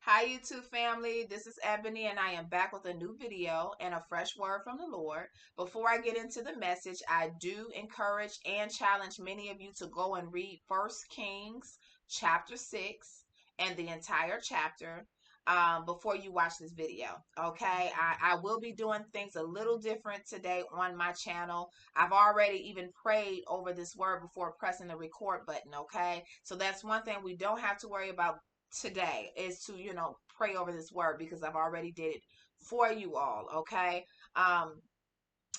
Hi YouTube family, this is Ebony and I am back with a new video and a fresh word from the Lord. Before I get into the message, I do encourage and challenge many of you to go and read First Kings chapter 6 and the entire chapter before you watch this video. Okay, I will be doing things a little different today on my channel. I've already even prayed over this word before pressing the record button. Okay, so that's one thing we don't have to worry about today, is to pray over this word, because I've already did it for you all. Okay. I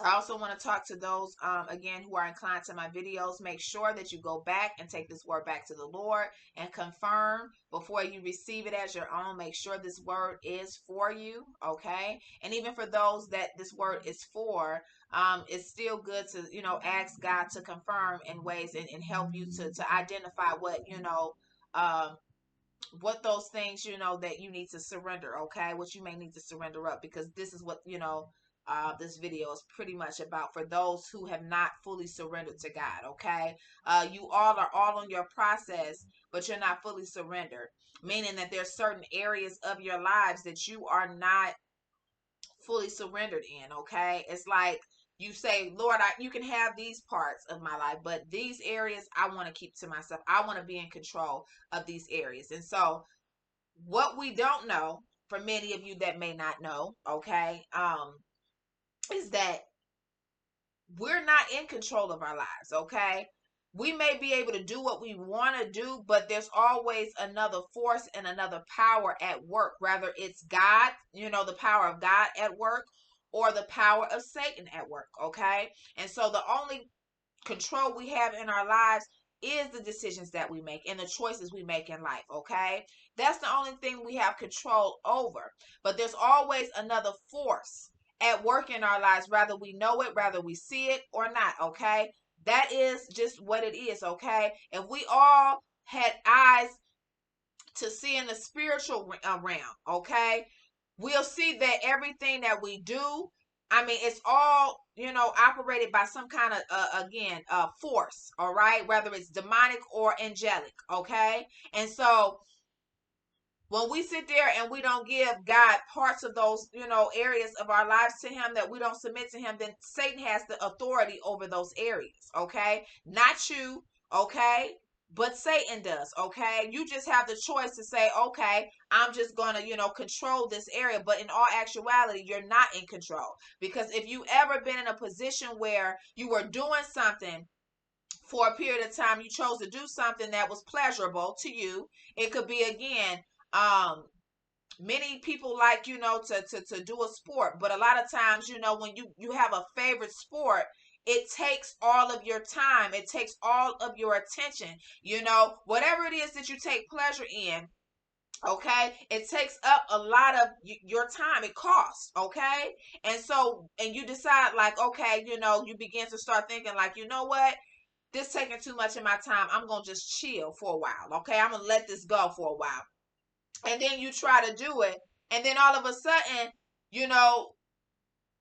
also want to talk to those again who are inclined to my videos. Make sure that you go back and take this word back to the Lord and confirm before you receive it as your own. Make sure this word is for you. Okay. And even for those that this word is for, it's still good to ask God to confirm in ways, and help you to identify um what those things that you need to surrender. Okay, what you may need to surrender up, because this is what this video is pretty much about, for those who have not fully surrendered to God. Okay, you all are all on your process, but you're not fully surrendered, meaning that there's certain areas of your lives that you are not fully surrendered in. Okay, it's like you say, Lord, you can have these parts of my life, but these areas I want to keep to myself. I want to be in control of these areas. And so what we don't know, for many of you that may not know, okay, is that we're not in control of our lives. Okay, we may be able to do what we want to do, but there's always another force and another power at work. Rather it's God, the power of God at work, or the power of Satan at work. Okay, and so the only control we have in our lives is the decisions that we make and the choices we make in life. Okay, that's the only thing we have control over. But there's always another force at work in our lives, rather we know it, rather we see it or not. Okay, that is just what it is. Okay, if we all had eyes to see in the spiritual realm, okay, we'll see that everything that we do, I mean, it's all operated by some kind of again force. All right, whether it's demonic or angelic. Okay, and so when we sit there and we don't give God parts of those areas of our lives to him, that we don't submit to him, then Satan has the authority over those areas. Okay, not you. Okay, but Satan does. Okay, you just have the choice to say, okay, I'm just gonna control this area. But in all actuality, you're not in control, because if you ever been in a position where you were doing something for a period of time, you chose to do something that was pleasurable to you. It could be, again, um many people like to do a sport, but a lot of times, when you have a favorite sport, it takes all of your time, it takes all of your attention, whatever it is that you take pleasure in. Okay, it takes up a lot of your time, it costs. Okay, and so, and you decide, like, okay, you begin to start thinking, like, you know what, this taking too much of my time, I'm gonna just chill for a while. Okay, I'm gonna let this go for a while. And then you try to do it, and then all of a sudden, you know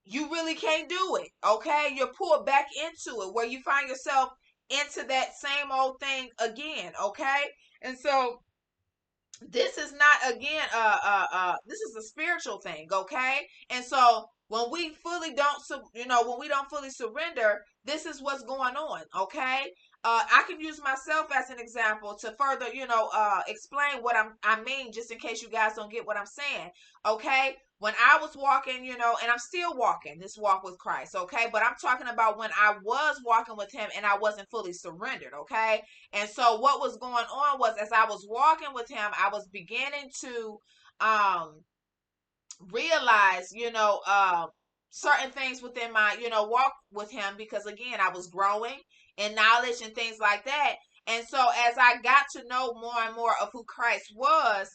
you really can't do it. Okay, you're pulled back into it, where you find yourself into that same old thing again. Okay, and so this is not, again, this is a spiritual thing. Okay, and so when we fully don't when we don't fully surrender, this is what's going on. Okay, I can use myself as an example to further explain what I mean, just in case you guys don't get what I'm saying. Okay, when I was walking, and I'm still walking this walk with Christ. Okay, but I'm talking about when I was walking with him and I wasn't fully surrendered. Okay, and so what was going on was, as I was walking with him, I was beginning to realize, certain things within my, walk with him, because again, I was growing in knowledge and things like that. And so as I got to know more and more of who Christ was,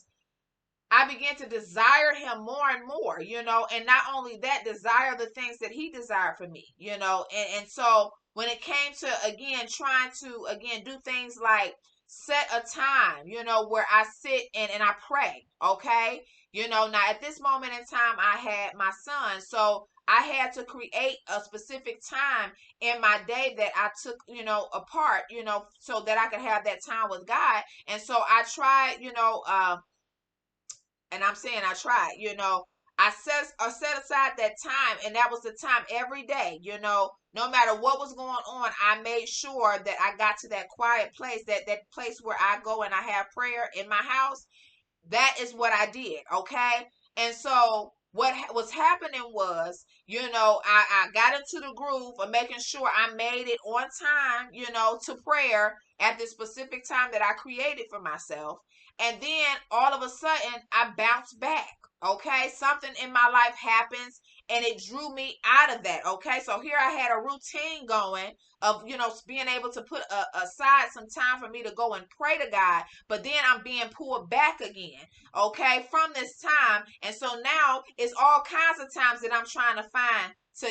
I began to desire him more and more, and not only that, desire the things that he desired for me, and so when it came to, again, trying to, again, do things like set a time, where I sit and I pray. Okay, now at this moment in time, I had my son, so I had to create a specific time in my day that I took, apart, so that I could have that time with God. And so I tried, And I'm saying I tried, I set aside that time, and that was the time every day, no matter what was going on, I made sure that I got to that quiet place, that place where I go and I have prayer in my house. That is what I did, okay? And so what was happening was, I got into the groove of making sure I made it on time, to prayer at the specific time that I created for myself. And then all of a sudden, I bounced back, okay? Something in my life happens and it drew me out of that, okay? So here I had a routine going of, being able to put aside some time for me to go and pray to God, but then I'm being pulled back again, okay, from this time. And so now it's all kinds of times that I'm trying to find to,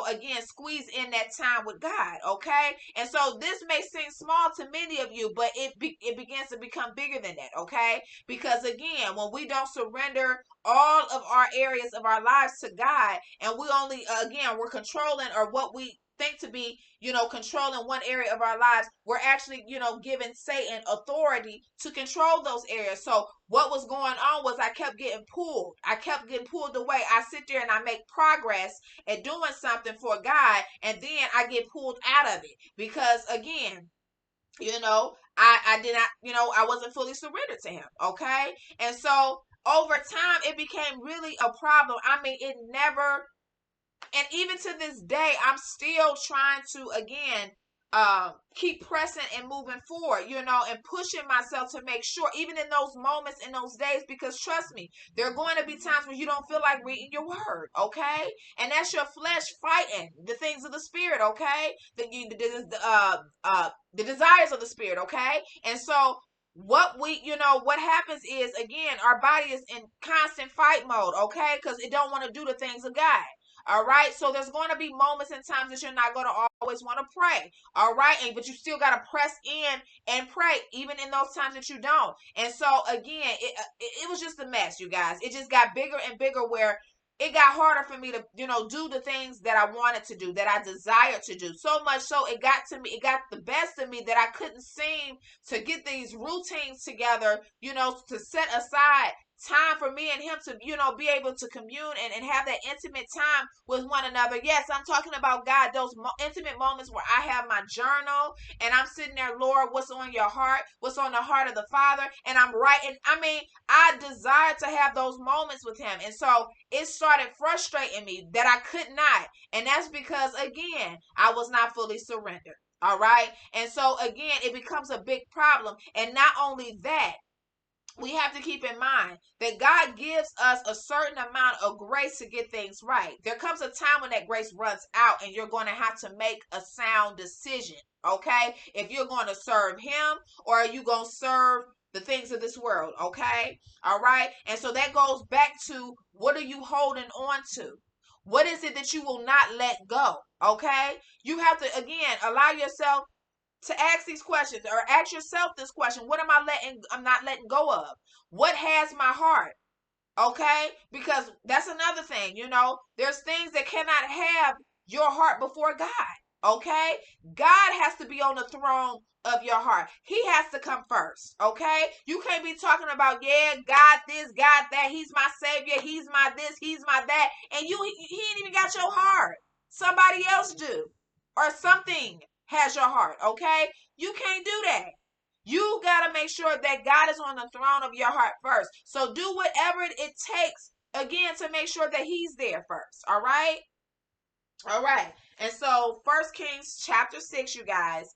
again, squeeze in that time with God, okay? And so this may seem small to many of you, but it begins to become bigger than that, okay? Because again, when we don't surrender all of our areas of our lives to God, and we only, again, we're controlling, or what we think to be, controlling one area of our lives, we're actually, giving Satan authority to control those areas. So what was going on was I kept getting pulled. I kept getting pulled away. I sit there and I make progress at doing something for God, and then I get pulled out of it because, again, I did not, I wasn't fully surrendered to him. Okay. And so over time, it became really a problem. I mean, it never, and even to this day, I'm still trying to, again, keep pressing and moving forward, and pushing myself to make sure, even in those moments, in those days, because trust me, there are going to be times when you don't feel like reading your word, okay? And that's your flesh fighting the things of the spirit, okay? The desires of the spirit, okay? And so what happens is, again, our body is in constant fight mode, okay? Because it don't want to do the things of God. All right. So there's going to be moments and times that you're not going to always want to pray. All right. But you still got to press in and pray, even in those times that you don't. And so, again, it was just a mess, you guys. It just got bigger and bigger, where it got harder for me to, do the things that I wanted to do, that I desired to do. So much so it got to me, it got the best of me, that I couldn't seem to get these routines together, to set aside time for me and him to, be able to commune and have that intimate time with one another. Yes, I'm talking about God, those intimate moments where I have my journal and I'm sitting there, Lord, what's on your heart? What's on the heart of the Father? And I'm writing. I mean, I desire to have those moments with him. And so it started frustrating me that I could not. And that's because, again, I was not fully surrendered. All right. And so, again, it becomes a big problem. And not only that, we have to keep in mind that God gives us a certain amount of grace to get things right. There comes a time when that grace runs out and you're going to have to make a sound decision, okay? If you're going to serve him, or are you going to serve the things of this world, okay? All right? And so that goes back to, what are you holding on to? What is it that you will not let go, okay? You have to, again, allow yourself to ask these questions, or ask yourself this question: what I'm not letting go of? What has my heart? Okay? Because that's another thing, there's things that cannot have your heart before God. Okay? God has to be on the throne of your heart. He has to come first. Okay? You can't be talking about, yeah, God this, God that, he's my savior, he's my this, he's my that, and he ain't even got your heart. Somebody else do. Or something has your heart. Okay? You can't do that. You got to make sure that God is on the throne of your heart first. So do whatever it takes, again, to make sure that he's there first. All right? All right. And so 1 Kings chapter 6, you guys,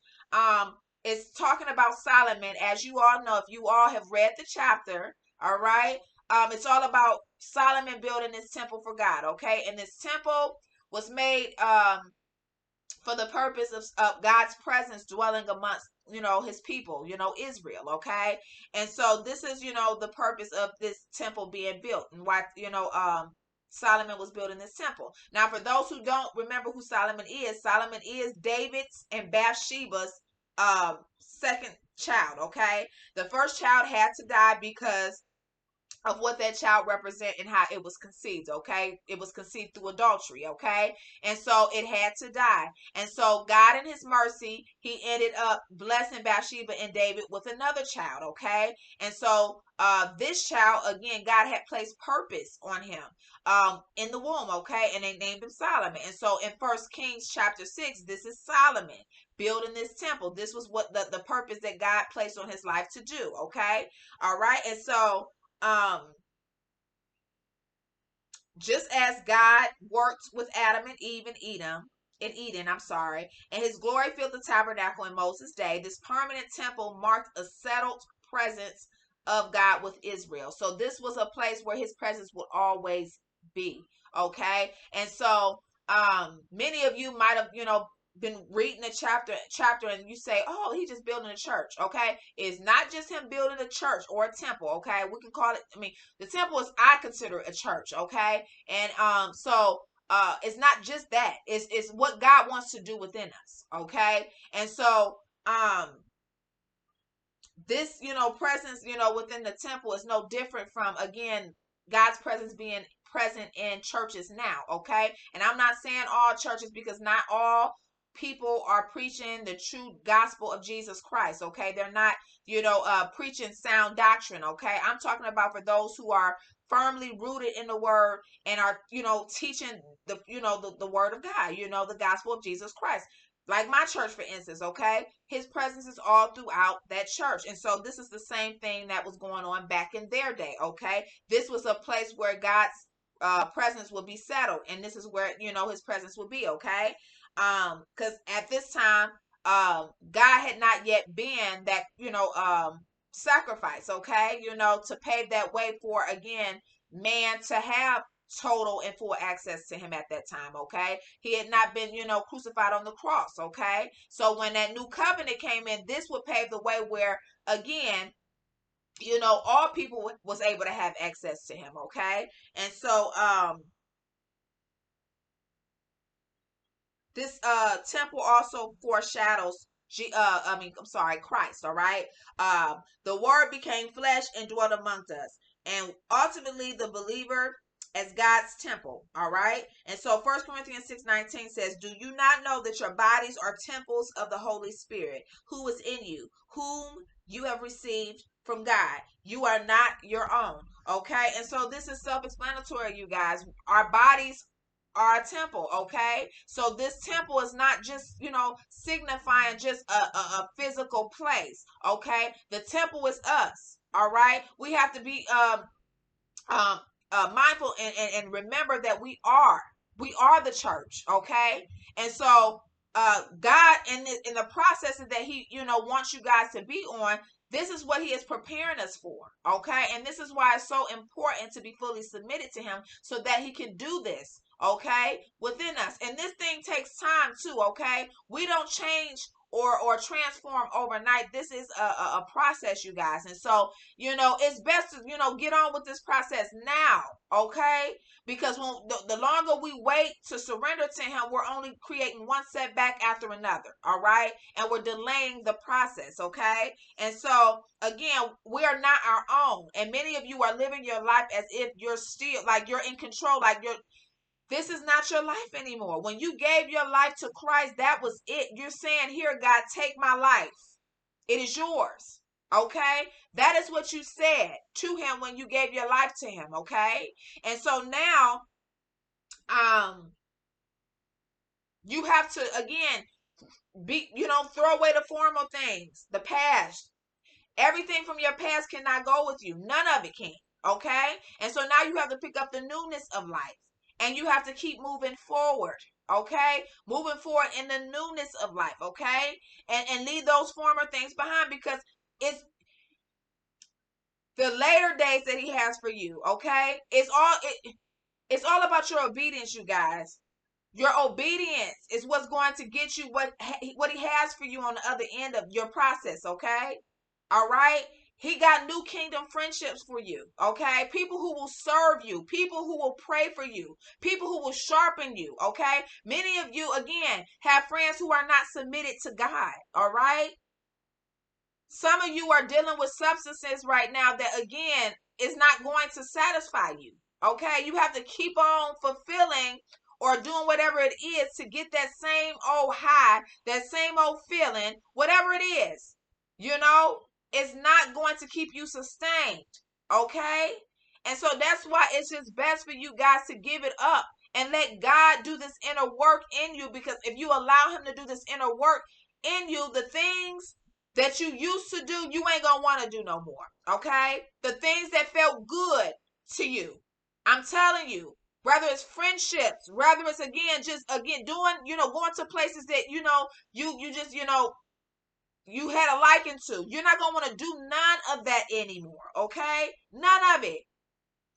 is talking about Solomon. As you all know, if you all have read the chapter, all right, it's all about Solomon building this temple for God, okay? And this temple was made for the purpose of God's presence dwelling amongst, his people, Israel, okay? And so this is, the purpose of this temple being built, and why, Solomon was building this temple. Now, for those who don't remember who Solomon is David's and Bathsheba's second child, okay? The first child had to die because of what that child represent and how it was conceived. Okay, it was conceived through adultery. Okay, and so it had to die. And so God in his mercy, he ended up blessing Bathsheba and David with another child. Okay, and so this child, again, God had placed purpose on him in the womb. Okay, and they named him Solomon. And so in First Kings chapter 6, this is Solomon building this temple. This was what the purpose that God placed on his life to do. Okay, all right. And so um just as God worked with Adam and Eve in Eden, I'm sorry, and his glory filled the tabernacle in Moses' day, this permanent temple marked a settled presence of God with Israel. So this was a place where his presence would always be. Okay. And so many of you might have, been reading a chapter and you say, oh, he just building a church. Okay. It's not just him building a church or a temple. Okay. We can call it, the temple is, I consider, a church. Okay. And so it's not just that. It's what God wants to do within us. Okay. And so this, presence, within the temple is no different from, again, God's presence being present in churches now. Okay. And I'm not saying all churches, because not all people are preaching the true gospel of Jesus Christ. Okay. They're not, preaching sound doctrine. Okay. I'm talking about for those who are firmly rooted in the word and are, teaching the word of God, the gospel of Jesus Christ. Like my church, for instance. Okay, his presence is all throughout that church. And so this is the same thing that was going on back in their day. Okay, this was a place where God's presence would be settled, and this is where, his presence would be. Okay, because at this time, God had not yet been that, sacrifice. Okay, to pave that way for, again, man to have total and full access to him at that time. Okay, he had not been, crucified on the cross. Okay, so when that new covenant came in, this would pave the way where, again, all people was able to have access to him. Okay, and so this temple also foreshadows Christ. All right. The word became flesh and dwelt amongst us. And ultimately the believer as God's temple. All right. And so 1 Corinthians 6:19 says, do you not know that your bodies are temples of the Holy Spirit, who is in you, whom you have received from God? You are not your own. Okay. And so this is self-explanatory, you guys. Our bodies are a temple. Okay, so this temple is not just, signifying just a physical place. Okay, the temple is us. All right, we have to be um mindful and remember that we are the church. Okay, and so God, in the processes that he, wants you guys to be on, this is what he is preparing us for. Okay, and this is why it's so important to be fully submitted to him, so that he can do this, okay, within us. And this thing takes time too. Okay, we don't change or transform overnight. This is a process, you guys. And so, it's best to, get on with this process now. Okay, because when the longer we wait to surrender to him, we're only creating one setback after another. All right, and we're delaying the process. Okay, and so again, we are not our own, and many of you are living your life as if you're still, like, you're in control, like this is not your life anymore. When you gave your life to Christ, that was it. You're saying, here, God, take my life. It is yours. Okay, that is what you said to him when you gave your life to him. Okay, and so now you have to, again, throw away the formal things, the past. Everything from your past cannot go with you. None of it can. Okay, and so now you have to pick up the newness of life, and you have to keep moving forward. Okay, moving forward in the newness of life. Okay, and leave those former things behind, because it's the later days that he has for you. Okay, it's all about your obedience, you guys. Your obedience is what's going to get you what he has for you on the other end of your process. Okay, all right. He got new kingdom friendships for you. Okay, people who will serve you, people who will pray for you, people who will sharpen you. Okay, many of you, again, have friends who are not submitted to God. All right, some of you are dealing with substances right now that, again, is not going to satisfy you. Okay, you have to keep on fulfilling or doing whatever it is to get that same old high, that same old feeling, whatever it is. You know, it's not going to keep you sustained. Okay, and so that's why it's just best for you guys to give it up and let God do this inner work in you, because if you allow him to do this inner work in you, the things that you used to do, you ain't gonna want to do no more. Okay, the things that felt good to you, I'm telling you, whether it's friendships, whether it's again just again doing, going to places that you just you had a liking to, you're not gonna want to do none of that anymore. Okay, none of it.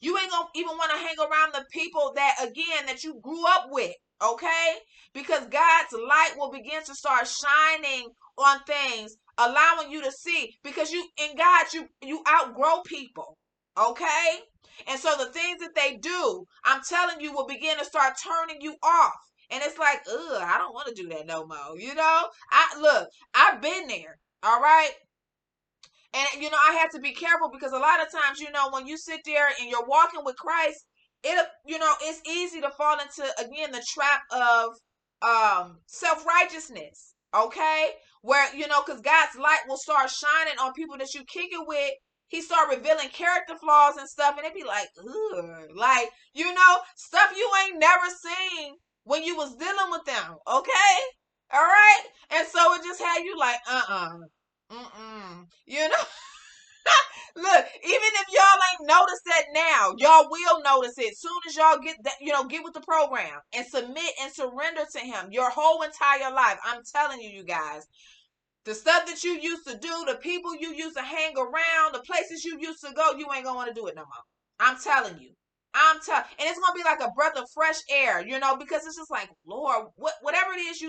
You ain't gonna even want to hang around the people that, again, that you grew up with, okay? Because God's light will begin to start shining on things, allowing you to see. Because in God, you outgrow people, okay? And so the things that they do, I'm telling you, will begin to start turning you off. And it's like, ugh, I don't want to do that no more. I've been there, all right? And I had to be careful, because a lot of times, when you sit there and you're walking with Christ, it's easy to fall into, again, the trap of self-righteousness. Okay? Where, because God's light will start shining on people that you kick it with. He start revealing character flaws and stuff, and it be like, ugh, like, stuff you ain't never seen when you was dealing with them. Okay? All right? And so it just had you like, mm-mm. Look, even if y'all ain't noticed that now, y'all will notice it soon as y'all get that, get with the program and submit and surrender to him your whole entire life. I'm telling you, you guys, the stuff that you used to do, the people you used to hang around, the places you used to go, you ain't gonna want to do it no more. I'm telling you. And it's gonna be like a breath of fresh air, because it's just like, Lord, whatever it is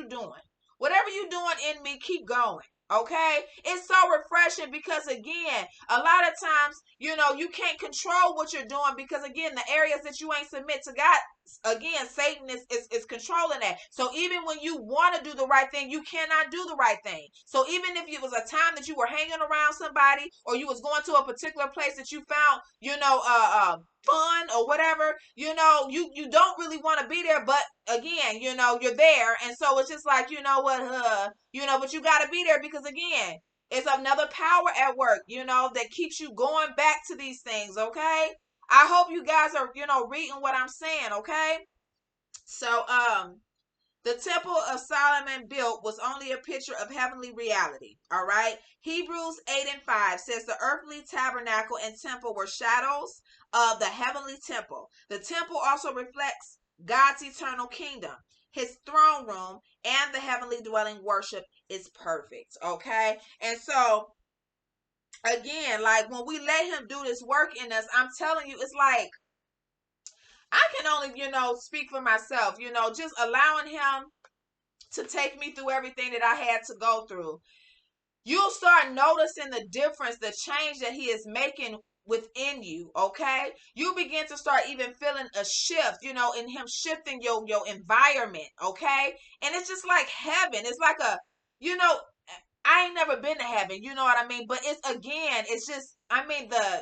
whatever you doing in me, keep going. Okay, it's so refreshing, because again, a lot of times, you can't control what you're doing, because again, the areas that you ain't submit to God, again, Satan is controlling that. So even when you want to do the right thing, you cannot do the right thing. So even if it was a time that you were hanging around somebody, or you was going to a particular place that you found, fun or whatever, you don't really want to be there, but again, you're there. And so it's just like, but you got to be there, because again, it's another power at work, that keeps you going back to these things. Okay, I hope you guys are reading what I'm saying. Okay, so the temple of Solomon built was only a picture of heavenly reality. All right. Hebrews 8:5 says the earthly tabernacle and temple were shadows of the heavenly temple. The temple also reflects God's eternal kingdom. His throne room and the heavenly dwelling worship is perfect. Okay. And so, again, like when we let him do this work in us, I'm telling you, it's like, I can only, speak for myself, just allowing him to take me through everything that I had to go through. You'll start noticing the difference, the change that he is making within you. Okay, you begin to start even feeling a shift, in him shifting your environment. Okay, and it's just like heaven. It's like I ain't never been to heaven, you know what I mean, but it's just, I mean, I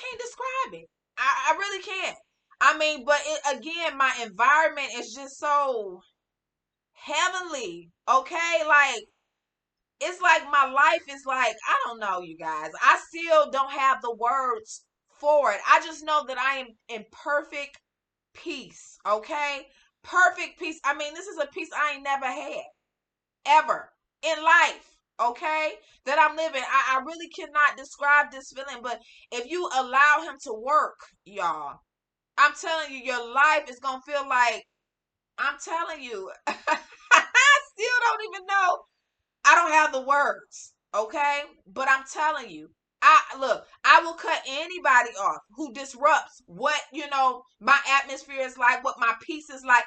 can't describe it. I really can't. I mean, but again, my environment is just so heavenly. Okay, like, it's like my life is like, I don't know, you guys, I still don't have the words for it. I just know that I am in perfect peace. Okay, perfect peace. I mean, this is a peace I ain't never had ever in life. Okay, that I'm living. I really cannot describe this feeling, but if you allow him to work, y'all, I'm telling you, your life is gonna feel like, I'm telling you, I still don't even know. I don't have the words, okay? But I'm telling you, I will cut anybody off who disrupts what, my atmosphere is like, what my peace is like,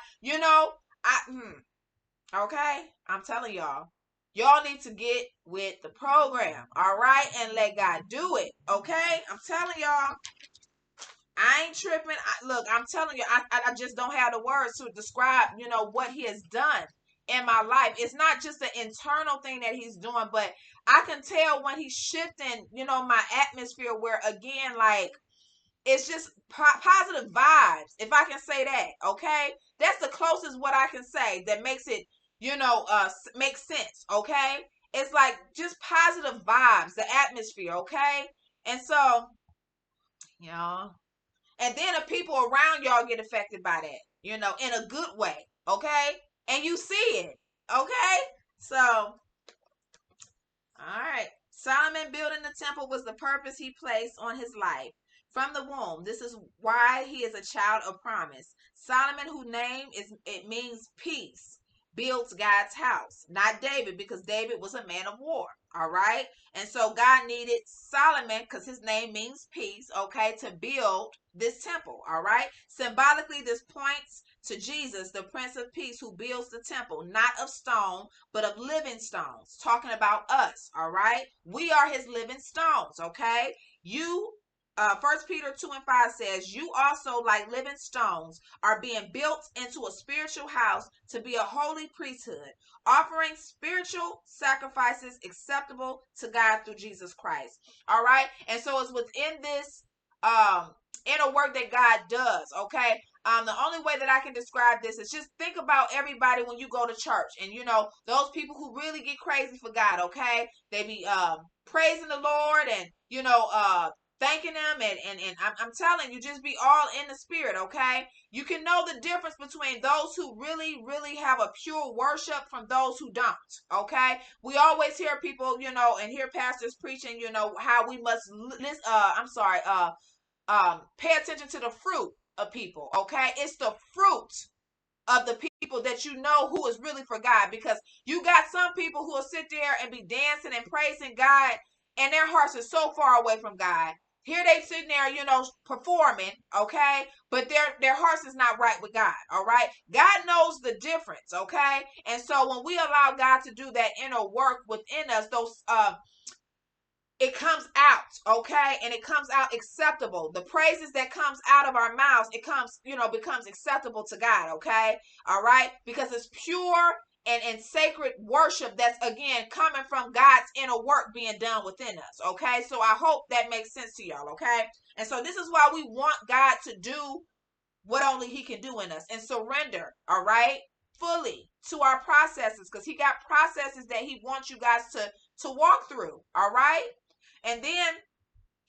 okay? I'm telling y'all. Y'all need to get with the program, all right? And let God do it, okay? I'm telling y'all. I ain't tripping. Look, I'm telling you, I just don't have the words to describe, what he has done in my life. It's not just an internal thing that he's doing, but I can tell when he's shifting, my atmosphere, where again, like, it's just positive vibes, if I can say that. Okay, that's the closest what I can say that makes it, makes sense. Okay, it's like just positive vibes, the atmosphere. Okay, and so, and then the people around y'all get affected by that, in a good way. Okay, and you see it. Okay, so, all right. Solomon building the temple was the purpose he placed on his life from the womb. This is why he is a child of promise. Solomon, whose name it means peace, built God's house, not David, because David was a man of war. All right. And so God needed Solomon, because his name means peace, okay, to build this temple. All right. Symbolically, this points to Jesus, the Prince of Peace, who builds the temple, not of stone, but of living stones, talking about us. All right, we are his living stones. Okay, you 1 Peter 2:5 says, you also, like living stones, are being built into a spiritual house to be a holy priesthood, offering spiritual sacrifices acceptable to God through Jesus Christ. All right, and so it's within this inner work that God does. Okay, the only way that I can describe this is just think about everybody when you go to church, and those people who really get crazy for God. Okay, they be praising the Lord, and thanking him, and I'm telling you, just be all in the spirit. Okay, you can know the difference between those who really have a pure worship from those who don't. Okay, we always hear people, and hear pastors preaching, how we must pay attention to the fruit of people. Okay, it's the fruit of the people that who is really for God, because you got some people who will sit there and be dancing and praising God, and their hearts are so far away from God. Here they sitting there, performing, okay, but their hearts is not right with God. All right, God knows the difference. Okay, and so when we allow God to do that inner work within us, those it comes out, okay, and it comes out acceptable. The praises that comes out of our mouths, it comes, becomes acceptable to God. Okay, all right, because it's pure and sacred worship that's again coming from God's inner work being done within us. Okay, so I hope that makes sense to y'all. Okay, and so this is why we want God to do what only he can do in us, and surrender, all right, fully to our processes, because he got processes that he wants you guys to walk through. All right, and then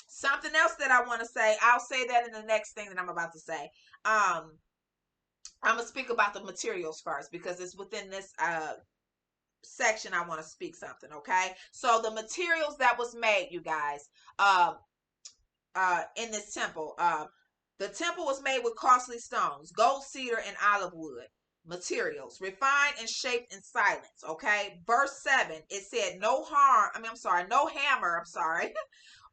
something else that I want to say, I'll say that in the next thing that I'm about to say. I'm going to speak about the materials first, because it's within this section I want to speak something. Okay, so the materials that was made, you guys, in this temple, the temple was made with costly stones, gold, cedar, and olive wood. Materials refined and shaped in silence. Okay, verse 7, it said no hammer,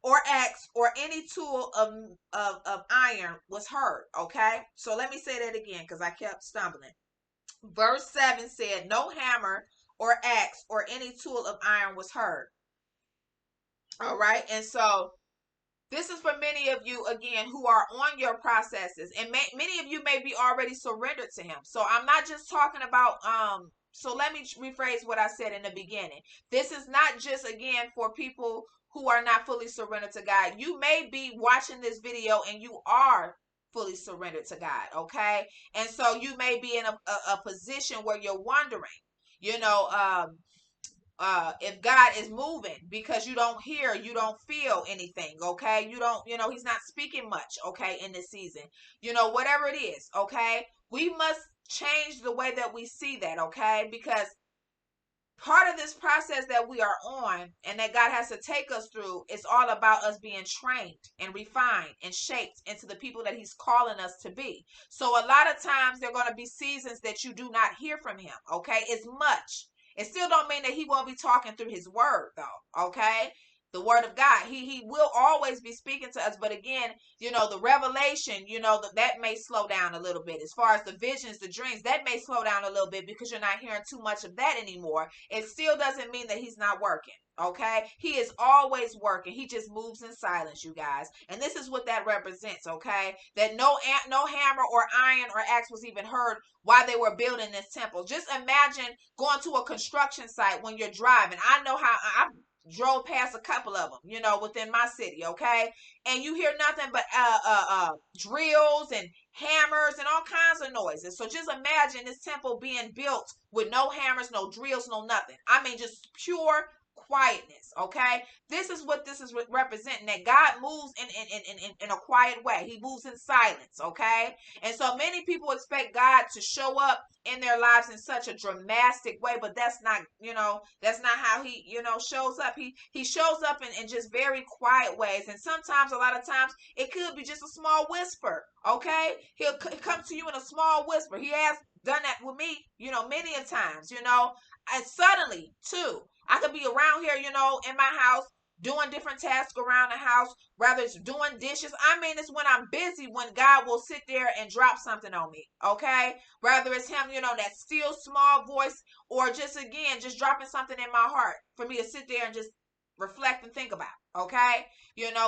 or axe or any tool of iron was heard. Okay, so let me say that again, because I kept stumbling. Verse 7 said no hammer or axe or any tool of iron was heard. All right, and so this is for many of you, again, who are on your processes, and many of you may be already surrendered to him. So I'm not just talking about, so let me rephrase what I said in the beginning. This is not just, again, for people who are not fully surrendered to God. You may be watching this video and you are fully surrendered to God, okay? And so you may be in a position where you're wondering, if God is moving, because you don't hear, you don't feel anything. Okay, you don't, he's not speaking much. Okay, in this season, whatever it is. Okay, we must change the way that we see that. Okay, because part of this process that we are on and that God has to take us through, it's all about us being trained and refined and shaped into the people that he's calling us to be. So a lot of times there are going to be seasons that you do not hear from him. Okay, as much. It still don't mean that he won't be talking through his word, though. Okay, The word of God. He will always be speaking to us. But again, the revelation, that may slow down a little bit. As far as the visions, the dreams, that may slow down a little bit because you're not hearing too much of that anymore. It still doesn't mean that he's not working. Okay, he is always working. He just moves in silence, you guys, and this is what that represents. Okay, that no hammer or iron or axe was even heard while they were building this temple. Just imagine going to a construction site when you're driving. I know how I drove past a couple of them, within my city. Okay, and you hear nothing but drills and hammers and all kinds of noises. So just imagine this temple being built with no hammers, no drills, no nothing. I mean, just pure quietness. Okay, this is what this is representing, that God moves in a quiet way. He moves in silence. Okay, and so many people expect God to show up in their lives in such a dramatic way, but that's not how he shows up. He shows up in just very quiet ways, and sometimes, a lot of times, it could be just a small whisper. Okay, he'll come to you in a small whisper. He has done that with me, many a times, and suddenly too. I could be around here, in my house, doing different tasks around the house, whether it's doing dishes. I mean, it's when I'm busy when God will sit there and drop something on me. Okay, whether it's him, that still small voice, or just dropping something in my heart for me to sit there and just reflect and think about. Okay,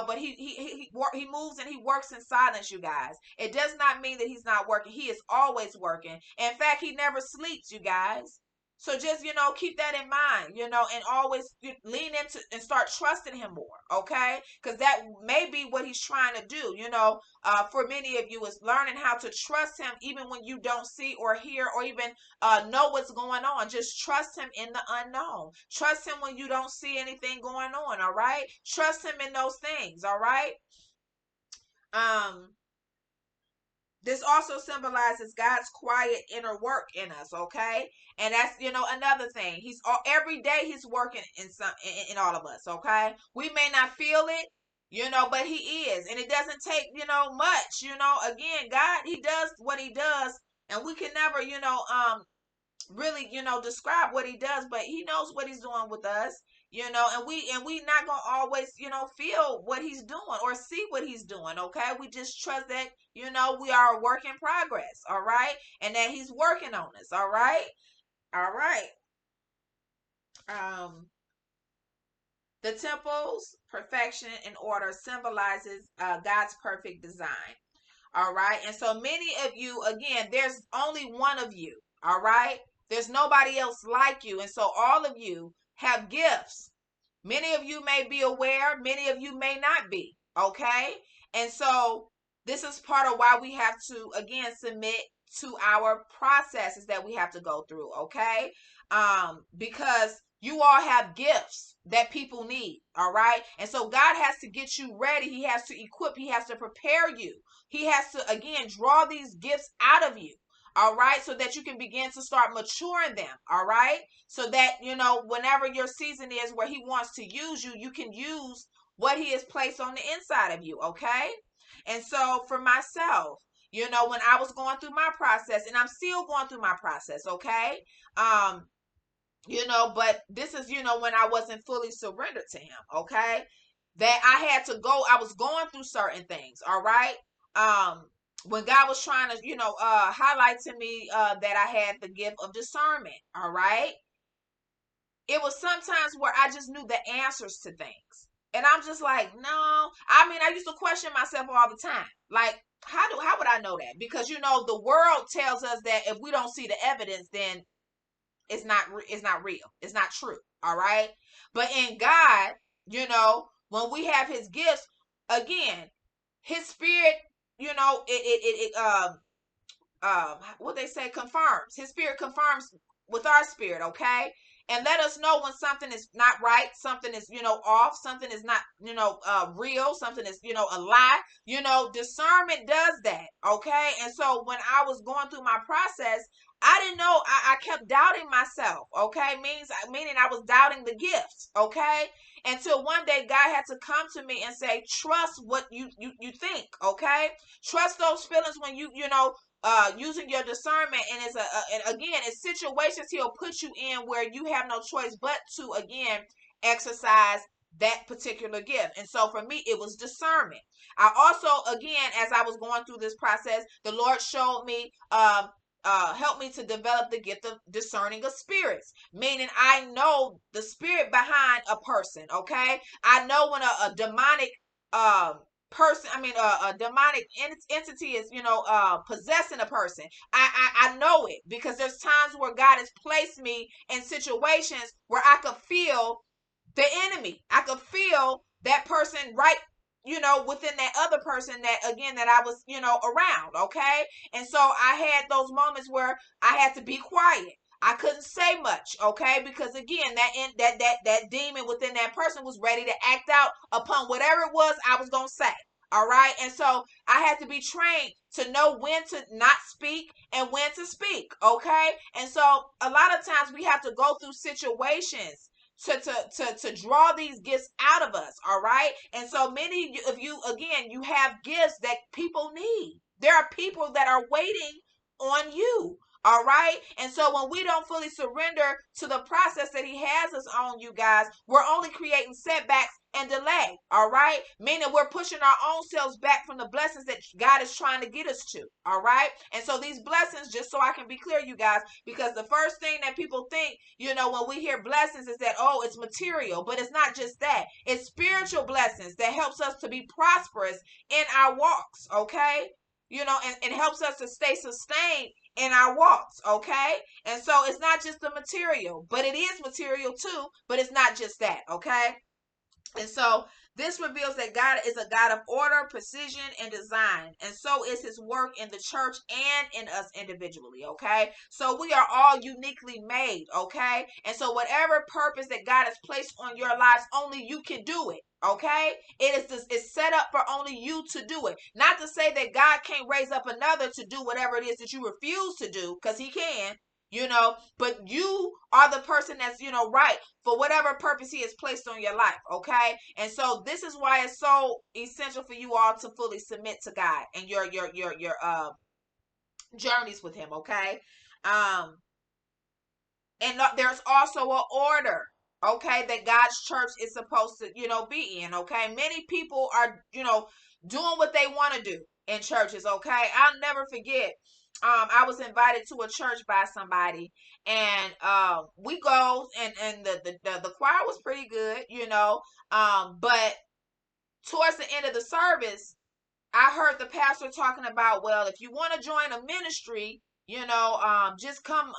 but he moves and he works in silence, you guys. It does not mean that he's not working. He is always working. In fact, he never sleeps, you guys. So just, keep that in mind, and always lean into and start trusting him more. Okay, because that may be what he's trying to do. For many of you, is learning how to trust him even when you don't see or hear or even know what's going on. Just trust him in the unknown. Trust him when you don't see anything going on. All right, trust him in those things. All right. This also symbolizes God's quiet inner work in us. Okay, and that's another thing. He's every day he's working in all of us. Okay, we may not feel it, but he is, and it doesn't take much. Again, God, he does what he does, and we can never really describe what he does, but he knows what he's doing with us. And we not gonna always feel what he's doing or see what he's doing. Okay, we just trust that we are a work in progress. All right, and that he's working on us. All right. All right. The temple's perfection and order symbolizes God's perfect design. All right. And so many of you, again, there's only one of you. All right. There's nobody else like you. And so all of you have gifts. Many of you may be aware, many of you may not be. Okay. And so this is part of why we have to, again, submit to our processes that we have to go through. Okay. Because you all have gifts that people need. All right. And so God has to get you ready. He has to equip, he has to prepare you. He has to, again, draw these gifts out of you. All right. So that you can begin to start maturing them. All right. So that, whenever your season is where he wants to use you, you can use what he has placed on the inside of you. Okay. And so for myself, when I was going through my process, and I'm still going through my process. Okay. But this is, when I wasn't fully surrendered to him. Okay. That I had to go, I was going through certain things. All right. When God was trying to, highlight to me that I had the gift of discernment. All right. It was sometimes where I just knew the answers to things. And I'm just like, no. I mean, I used to question myself all the time. Like, how would I know that? Because, the world tells us that if we don't see the evidence, then it's not real. It's not true. All right. But in God, when we have his gifts, again, his spirit, what they say, confirms. His spirit confirms with our spirit. Okay. And let us know when something is not right, something is, off, something is not, real, something is, a lie. Discernment does that. Okay. And so when I was going through my process, I didn't know. I kept doubting myself. Okay. Meaning I was doubting the gifts. Okay. Until one day God had to come to me and say, trust what you think. Okay. Trust those feelings when using your discernment. And and again, it's situations he'll put you in where you have no choice but to, again, exercise that particular gift. And so for me, it was discernment. I also, again, as I was going through this process, the Lord showed me, helped me to develop the gift of discerning of spirits, meaning I know the spirit behind a person. Okay, I know when a demonic um person, I mean a demonic entity is, possessing a person. I know it, because there's times where God has placed me in situations where I could feel the enemy. I could feel that person right, within that other person that, again, that I was, around. Okay. And so I had those moments where I had to be quiet. I couldn't say much. Okay. Because again, that demon within that person was ready to act out upon whatever it was I was going to say. All right. And so I had to be trained to know when to not speak and when to speak. Okay. And so a lot of times we have to go through situations to draw these gifts out of us. All right. And so many of you, again, you have gifts that people need. There are people that are waiting on you. All right. And so when we don't fully surrender to the process that he has us on, you guys, we're only creating setbacks and delay. All right. Meaning we're pushing our own selves back from the blessings that God is trying to get us to. All right. And so these blessings, just so I can be clear, you guys, because the first thing that people think, when we hear blessings, is that, oh, it's material. But it's not just that. It's spiritual blessings that helps us to be prosperous in our walks. Okay. And helps us to stay sustained in our walks. Okay. And so it's not just the material, but it is material too, but it's not just that. Okay. And so this reveals that God is a God of order, precision, and design. And so is his work in the church and in us individually. Okay. So we are all uniquely made. Okay. And so whatever purpose that God has placed on your lives, only you can do it. Okay. It's set up for only you to do it. Not to say that God can't raise up another to do whatever it is that you refuse to do, because he can. But you are the person that's, right for whatever purpose he has placed on your life. Okay. And so this is why it's so essential for you all to fully submit to God and your journeys with him. Okay. um and there's also an order, okay, that God's church is supposed to, be in. Okay. Many people are, doing what they want to do in churches. Okay. I'll never forget, I was invited to a church by somebody, and we go, and the choir was pretty good, but towards the end of the service, I heard the pastor talking about, well, if you want to join a ministry, just come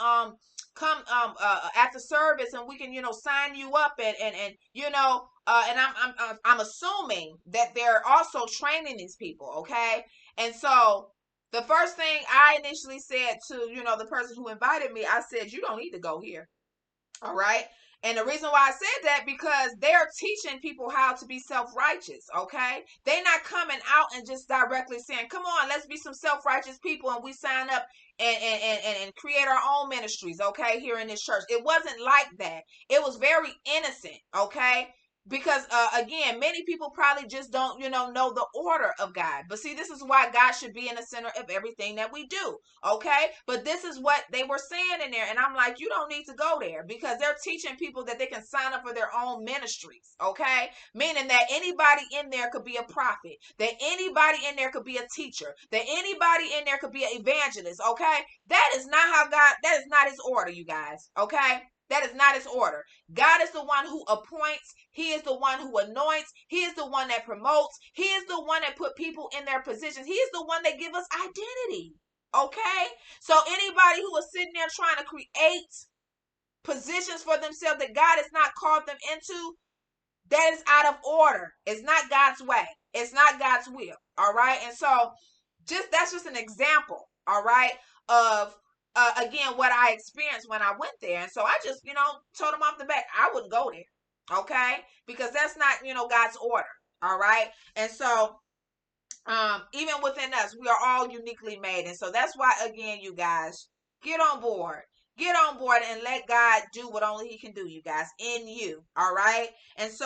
after service, and we can, sign you up, and and I'm assuming that they're also training these people. Okay. And so the first thing I initially said to, the person who invited me, I said, you don't need to go here. All right. And the reason why I said that, because they're teaching people how to be self-righteous. Okay. They're not coming out and just directly saying, come on, let's be some self-righteous people, and we sign up and create our own ministries. Okay. Here in this church. It wasn't like that. It was very innocent. Okay. Because again, many people probably just don't, know the order of God. But see, this is why God should be in the center of everything that we do. Okay. But this is what they were saying in there. And I'm like, you don't need to go there, because they're teaching people that they can sign up for their own ministries. Okay. Meaning that anybody in there could be a prophet, that anybody in there could be a teacher, that anybody in there could be an evangelist. Okay. That is not how God, that is not his order, you guys. Okay. That is not his order. God is the one who appoints. He is the one who anoints. He is the one that promotes. He is the one that put people in their positions. He is the one that gives us identity. Okay? So anybody who is sitting there trying to create positions for themselves that God has not called them into, that is out of order. It's not God's way. It's not God's will. All right? And so that's just an example, all right, of again, what I experienced when I went there. And so I just, told them off the back, I wouldn't go there. Okay. Because that's not, God's order. All right. And so even within us, we are all uniquely made. And so that's why, again, you guys, get on board. Get on board and let God do what only he can do, you guys, in you. All right. And so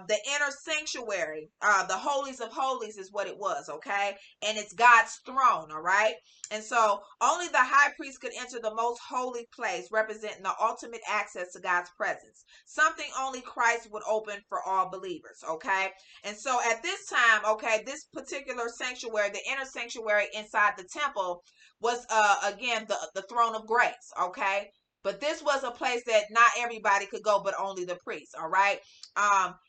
the inner sanctuary, the holies of holies is what it was. Okay. And it's God's throne. All right. And so only the high priest could enter the most holy place, representing the ultimate access to God's presence, something only Christ would open for all believers. Okay. And so at this time, okay, this particular sanctuary, the inner sanctuary inside the temple, was again the throne of grace. Okay. But this was a place that not everybody could go, but only the priests. All right.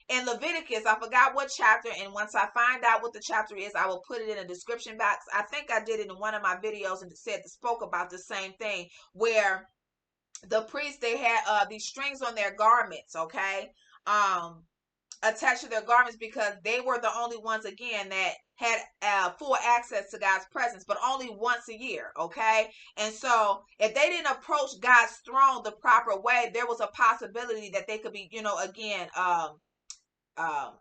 In Leviticus, I forgot what chapter, and once I find out what the chapter is, I will put it in a description box. I think I did it in one of my videos and spoke about the same thing, where the priests, they had these strings on their garments. Okay. Attached to their garments, because they were the only ones, again, that had full access to God's presence, but only once a year. Okay. And so if they didn't approach God's throne the proper way, there was a possibility that they could be, again, um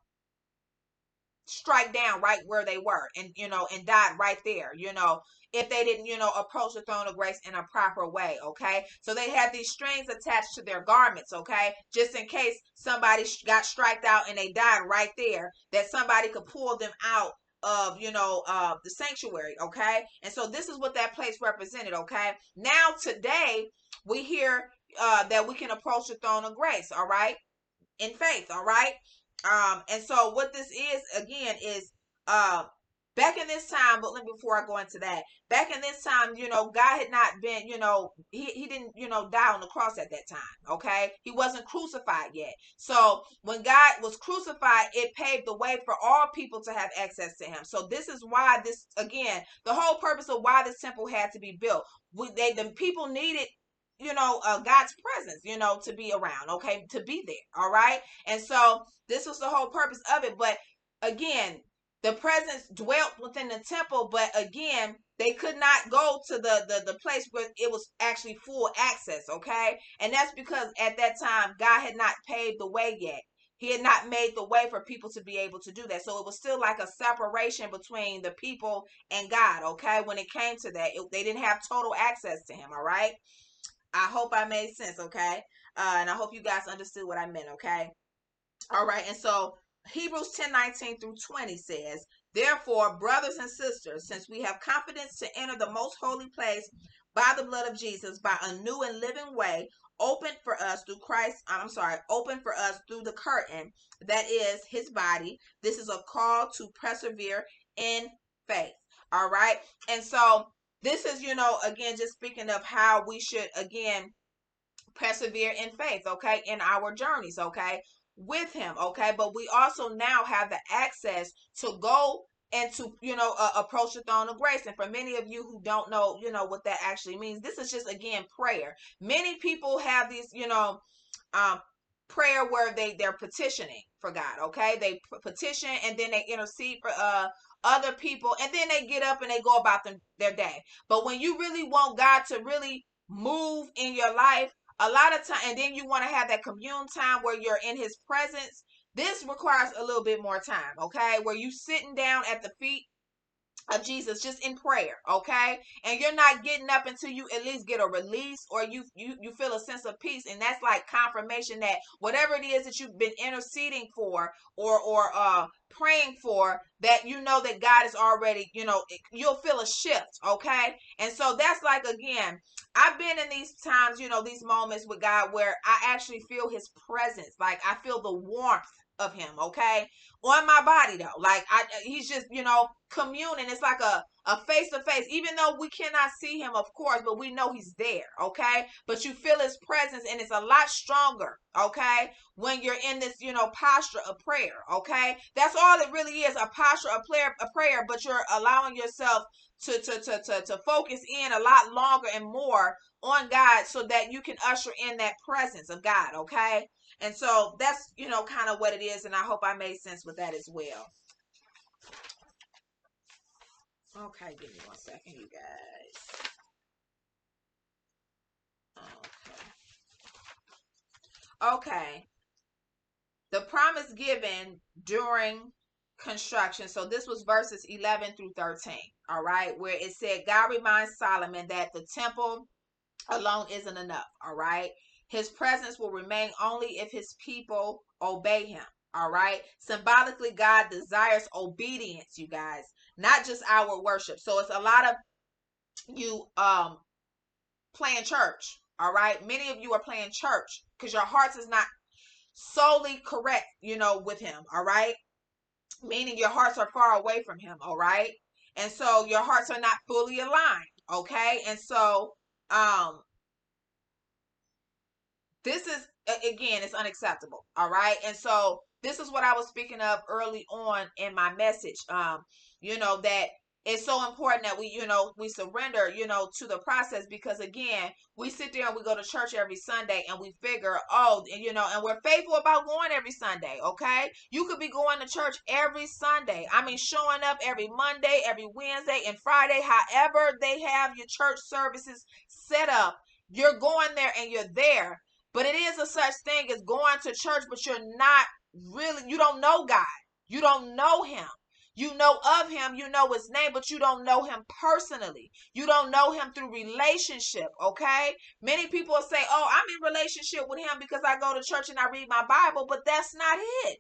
strike down right where they were, and and died right there, if they didn't, approach the throne of grace in a proper way. Okay. So they had these strings attached to their garments. Okay. Just in case somebody got striked out and they died right there, that somebody could pull them out of, the sanctuary. Okay. And so this is what that place represented. Okay. Now today we hear that we can approach the throne of grace. All right. In faith. All right. And so what this is, again, is uh back in this time, but before I go into that, back in this time, God had not been, he didn't, die on the cross at that time. Okay. He wasn't crucified yet. So when God was crucified, it paved the way for all people to have access to him. So this is why this, again, the whole purpose of why this temple had to be built. The people needed, God's presence, to be around. Okay. To be there. All right. And so this was the whole purpose of it. But again, the presence dwelt within the temple, but again, they could not go to the place where it was actually full access. Okay. And that's because at that time, God had not paved the way yet. He had not made the way for people to be able to do that. So it was still like a separation between the people and God. Okay. When it came to that, they didn't have total access to him. All right. I hope I made sense. Okay. And I hope you guys understood what I meant. Okay. All right. And so Hebrews 10:19-20 says, therefore, brothers and sisters, since we have confidence to enter the most holy place by the blood of Jesus, by a new and living way, open for us through open for us through the curtain that is his body. This is a call to persevere in faith. All right. And so this is, again, just speaking of how we should, again, persevere in faith. Okay. In our journeys. Okay. With him. Okay. But we also now have the access to go and to, approach the throne of grace. And for many of you who don't know, what that actually means, this is just, again, prayer. Many people have these, um, prayer where they're petitioning for God. Okay. They petition, and then they intercede for, other people, and then they get up and they go about their day. But when you really want God to really move in your life, a lot of time, and then you want to have that commune time where you're in his presence, this requires a little bit more time. Okay. Where you sitting down at the feet of Jesus, just in prayer. Okay. And you're not getting up until you at least get a release, or you feel a sense of peace. And that's like confirmation that whatever it is that you've been interceding for, or praying for, that that God is already, you'll feel a shift. Okay. And so that's like, again, I've been in these times, these moments with God where I actually feel his presence. Like, I feel the warmth of him. Okay. On my body, though. Like, he's just, communing. It's like a face to face, even though we cannot see him, of course, but we know he's there. Okay. But you feel his presence, and it's a lot stronger. Okay. When you're in this, posture of prayer. Okay. That's all it really is, a posture of prayer, but you're allowing yourself to focus in a lot longer and more on God, so that you can usher in that presence of God. Okay. And so that's, kind of what it is. And I hope I made sense with that as well. Okay, give me one second, you guys. Okay. The promise given during construction. So this was verses 11-13. All right. Where it said, God reminds Solomon that the temple alone isn't enough. All right. His presence will remain only if his people obey him. All right. Symbolically, God desires obedience, you guys, not just our worship. So it's a lot of you playing church. All right. Many of you are playing church because your hearts is not solely correct, with him. All right. Meaning your hearts are far away from him. All right. And so your hearts are not fully aligned. Okay. And so, this is, again, it's unacceptable. All right. And so this is what I was speaking of early on in my message. That it's so important that we surrender, to the process, because again, we sit there and we go to church every Sunday and we figure, oh, and we're faithful about going every Sunday. Okay. You could be going to church every Sunday. I mean, showing up every Monday, every Wednesday and Friday, however they have your church services set up. You're going there and you're there, but it is a such thing as going to church, but you're not really, you don't know God. You don't know him. You know of him, you know his name, but you don't know him personally. You don't know him through relationship, okay? Many people say, oh, I'm in relationship with him because I go to church and I read my Bible, but that's not it.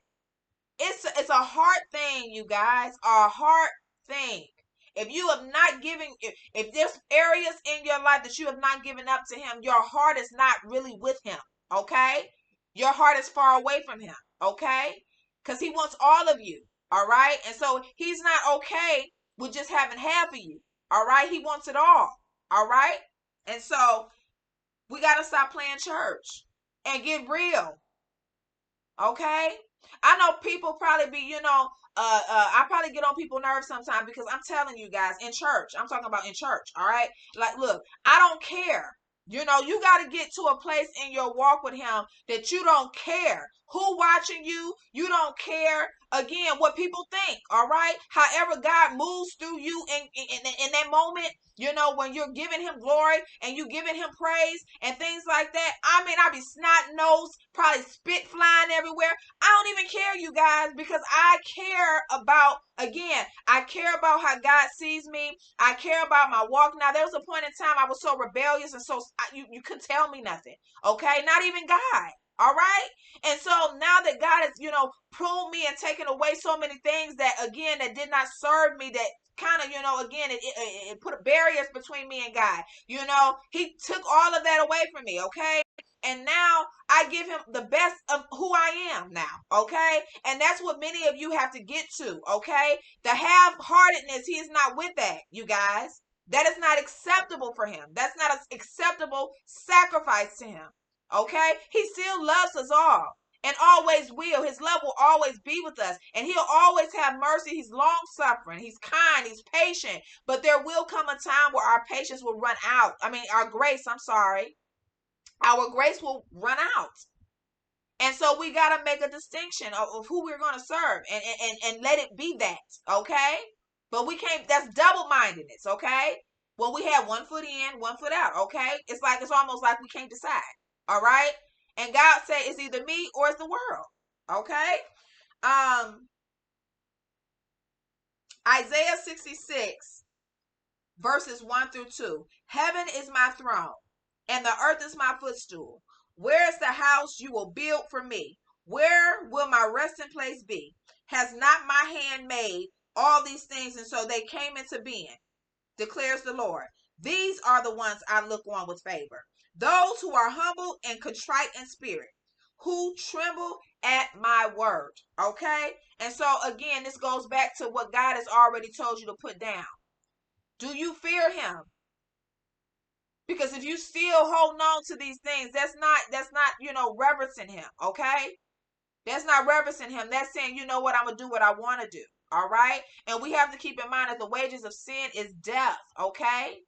It's a heart thing, you guys, a heart thing. If you have not given, if there's areas in your life that you have not given up to him, your heart is not really with him. Okay. Your heart is far away from him. Okay. Because he wants all of you. All right. And so he's not okay with just having half of you. All right. He wants it all. All right. And so we got to stop playing church and get real. Okay. I know people probably be, I probably get on people's nerves sometimes because I'm telling you guys, in church, I'm talking about in church. All right. Like, look, I don't care. You got to get to a place in your walk with him that you don't care who watching you. You don't care, again, what people think. All right. However, God moves through you in that moment, when you're giving him glory and you giving him praise and things like that. I mean, I be snot nose, probably spit flying everywhere. I don't even care, you guys, because I care about, again, I care about how God sees me. I care about my walk. Now, there was a point in time I was so rebellious and so you couldn't tell me nothing. Okay. Not even God. All right. And so now that God has, pruned me and taken away so many things that, again, that did not serve me, that kind of, again, it put barriers between me and God. He took all of that away from me. Okay. And now I give him the best of who I am now. Okay. And that's what many of you have to get to. Okay. The half-heartedness, he is not with that, you guys. That is not acceptable for him. That's not an acceptable sacrifice to him. Okay. He still loves us all and always will. His love will always be with us, and he'll always have mercy. He's long suffering. He's kind. He's patient. But there will come a time where our patience will run out. I mean, our grace, I'm sorry. Our grace will run out. And so we got to make a distinction of who we're going to serve and let it be that. Okay. But we can't, that's double-mindedness. Okay. Well, we have one foot in, one foot out. Okay. It's almost like we can't decide. All right. And God said it's either me or it's the world. Okay. Isaiah 66 verses 1 through 2. Heaven is my throne and the earth is my footstool. Where is the house you will build for me? Where will my resting place be? Has not my hand made all these things, and so they came into being, declares the Lord. These are the ones I look on with favor. Those who are humble and contrite in spirit, who tremble at my word. Okay? And so again, this goes back to what God has already told you to put down. Do you fear him? Because if you still hold on to these things, that's not, reverencing him. Okay? That's not reverencing him. That's saying, you know what, I'm going to do what I want to do. All right? And we have to keep in mind that the wages of sin is death. Okay?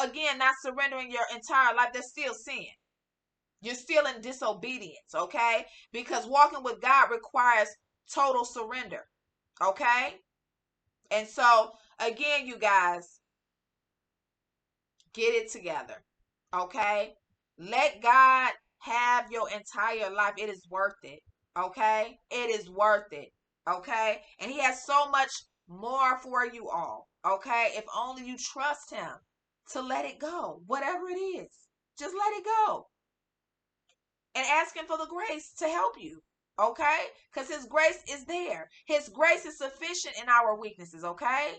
Again, not surrendering your entire life, that's still sin. You're still in disobedience. Okay? Because walking with God requires total surrender. Okay? And so, again, you guys, get it together. Okay? Let God have your entire life. It is worth it. Okay? It is worth it. Okay? And he has so much more for you all. Okay? If only you trust him to let it go, whatever it is. Just let it go. And ask him for the grace to help you. Okay? Because his grace is there. His grace is sufficient in our weaknesses. Okay?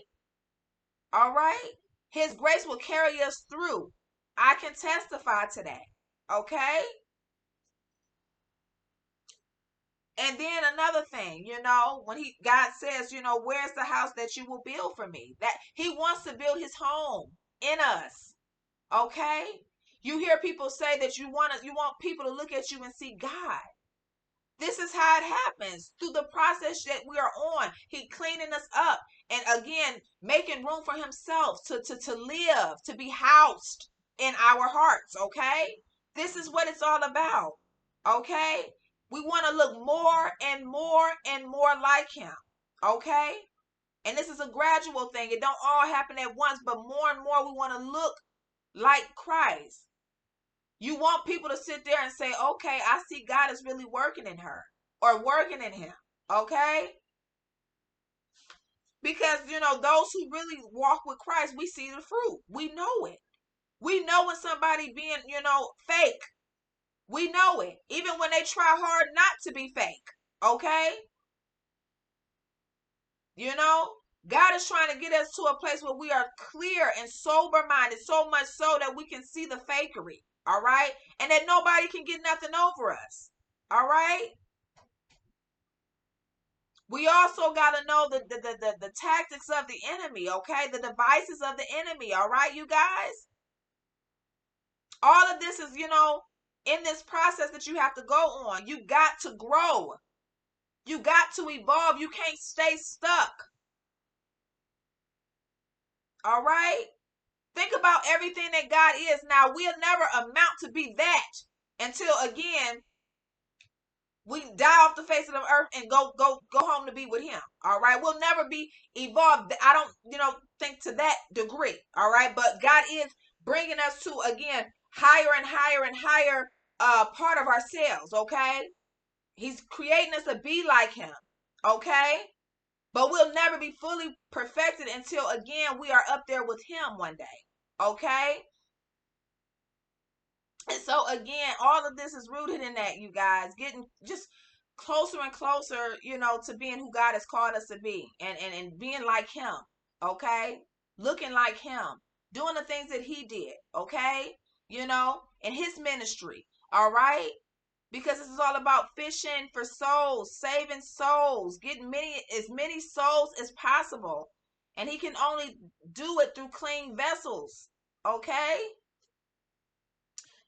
All right? His grace will carry us through. I can testify to that. Okay? And then another thing, when God says, where's the house that you will build for me? That he wants to build his home in us. Okay? You hear people say that you want people to look at you and see God. This is how it happens through the process that we are on. He cleaning us up and again making room for himself to live, to be housed in our hearts. Okay? This is what it's all about. Okay? We want to look more and more and more like him. Okay? And this is a gradual thing. It don't all happen at once, but more and more we want to look like Christ. You want people to sit there and say, okay, I see God is really working in her or working in him. Okay? Because, those who really walk with Christ, we see the fruit. We know it. We know when somebody being, fake. We know it. Even when they try hard not to be fake. Okay? God is trying to get us to a place where we are clear and sober minded, so much so that we can see the fakery. All right? And that nobody can get nothing over us. All right? We also got to know the tactics of the enemy, okay? The devices of the enemy, all right, you guys? All of this is, in this process that you have to go on. You got to grow. You got to evolve. You can't stay stuck. All right? Think about everything that God is. Now, we'll never amount to be that until, again, we die off the face of the earth and go home to be with him. All right. We'll never be evolved. I don't, think to that degree. All right. But God is bringing us to, again, higher and higher and higher part of ourselves. Okay. He's creating us to be like him. Okay. But we'll never be fully perfected until, again, we are up there with him one day. Okay. And so again, all of this is rooted in that, you guys, getting just closer and closer, to being who God has called us to be and being like him. Okay. Looking like him, doing the things that he did. Okay. In his ministry. All right. Because this is all about fishing for souls, saving souls, getting as many souls as possible. And he can only do it through clean vessels. Okay.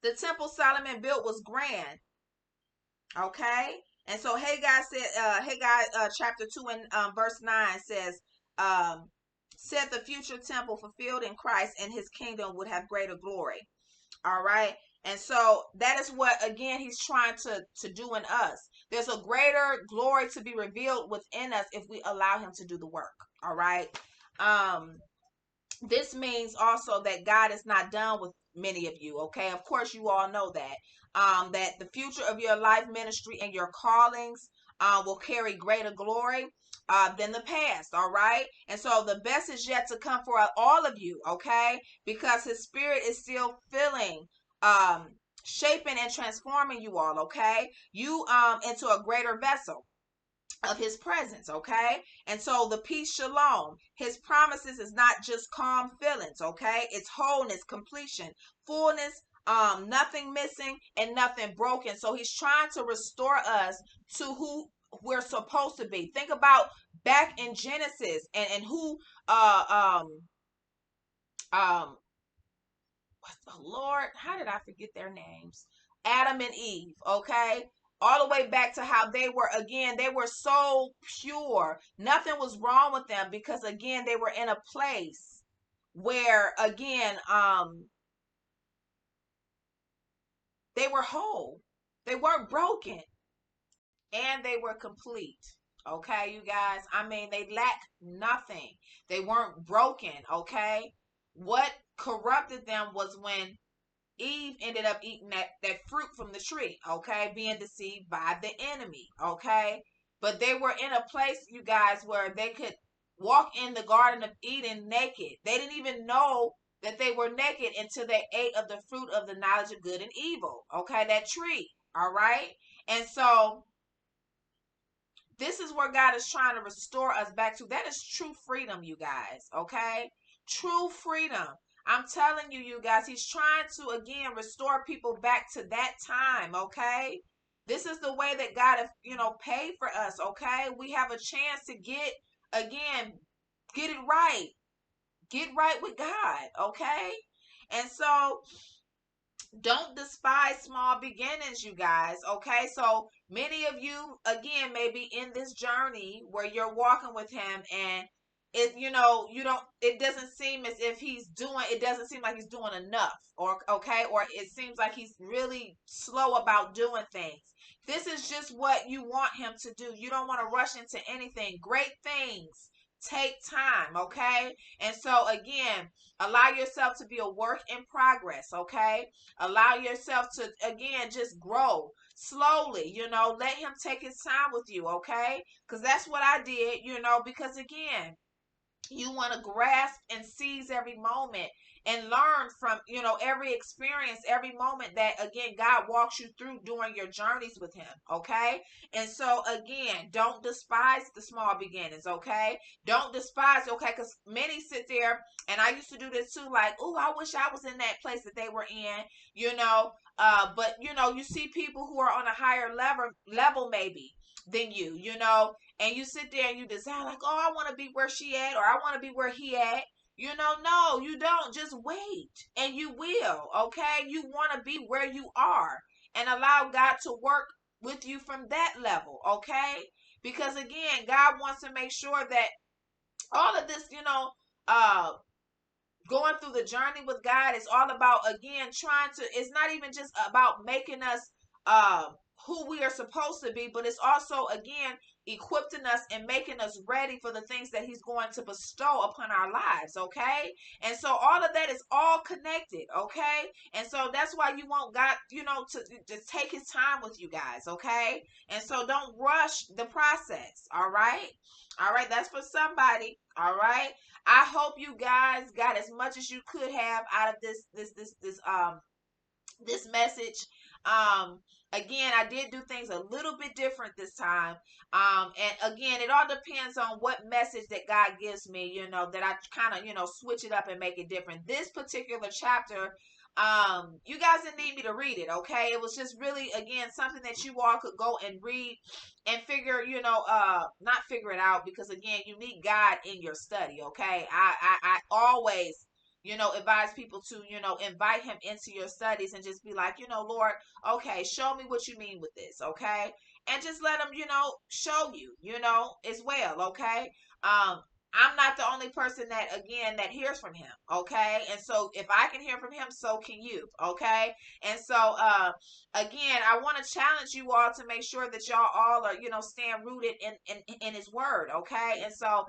The temple Solomon built was grand. Okay. And so Haggai chapter 2 and verse 9 says, said the future temple fulfilled in Christ and his kingdom would have greater glory. All right. And so that is what, again, he's trying to do in us. There's a greater glory to be revealed within us if we allow him to do the work. All right. This means also that God is not done with many of you. Okay. Of course, you all know that. That the future of your life ministry and your callings will carry greater glory than the past. All right. And so the best is yet to come for all of you. Okay. Because his spirit is still filling, shaping and transforming you all. Okay. You into a greater vessel of his presence. Okay. And so the peace, shalom, his promises is not just calm feelings. Okay. It's wholeness, completion, fullness, nothing missing and nothing broken. So he's trying to restore us to who we're supposed to be. Think about back in Genesis and who what's the Lord, how did I forget their names? Adam and Eve. Okay. All the way back to how they were so pure. Nothing was wrong with them because, again, they were in a place where, again, they were whole. They weren't broken. And they were complete. Okay, you guys? I mean, they lacked nothing. They weren't broken. Okay? What corrupted them was when Eve ended up eating that fruit from the tree, okay, being deceived by the enemy, okay. But they were in a place, you guys, where they could walk in the Garden of Eden naked. They didn't even know that they were naked until they ate of the fruit of the knowledge of good and evil. Okay, that tree. All right. And so this is where God is trying to restore us back to. That is true freedom, you guys. Okay, true freedom. I'm telling you, you guys, he's trying to again restore people back to that time. Okay, this is the way that God has, paid for us. Okay, we have a chance to again get it right, get right with God. Okay, and so don't despise small beginnings, you guys. Okay, so many of you again may be in this journey where you're walking with him, and you don't, it doesn't seem as if it doesn't seem like he's doing enough, or okay, or it seems like he's really slow about doing things. This is just what you want him to do. You don't want to rush into anything. Great things take time. Okay, and so again, allow yourself to be a work in progress. Okay, allow yourself to again just grow slowly. Let him take his time with you. Okay, because that's what I did. Because again, you want to grasp and seize every moment and learn from every experience, every moment that again God walks you through during your journeys with him. Okay, and so again, don't despise the small beginnings. Okay, don't despise. Okay, because many sit there, and I used to do this too, like, oh, I wish I was in that place that they were in. But you see people who are on a higher level maybe than and you sit there and you decide like, oh, I want to be where she at, or I want to be where he at. No, you don't. Just wait, and you will. Okay, you want to be where you are, and allow God to work with you from that level. Okay, because again, God wants to make sure that all of this, uh, going through the journey with God is all about again trying to. It's not even just about making us uh who we are supposed to be, but it's also again equipping us and making us ready for the things that he's going to bestow upon our lives. Okay, and so all of that is all connected. Okay, and so that's why you want God to just take his time with you guys. Okay, and so don't rush the process. All right, that's for somebody. All right, I hope you guys got as much as you could have out of this message. Um, Again, I did do things a little bit different this time. And again, it all depends on what message that God gives me, that I kind of, switch it up and make it different. This particular chapter, you guys didn't need me to read it, okay? It was just really, again, something that you all could go and read and figure, not figure it out, because again, you need God in your study, okay? I always advise people to, invite him into your studies and just be like, Lord, okay, show me what you mean with this, okay? And just let him, show you, as well, okay? I'm not the only person that hears from him, okay? And so if I can hear from him, so can you, okay? And so again, I want to challenge you all to make sure that y'all all are, stand rooted in his word, okay? And so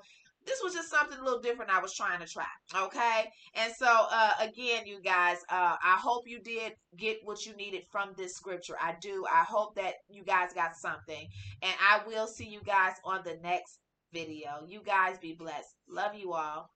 this was just something a little different I was trying to try. Okay. And so again, you guys, I hope you did get what you needed from this scripture. I do. I hope that you guys got something. And I will see you guys on the next video. You guys be blessed. Love you all.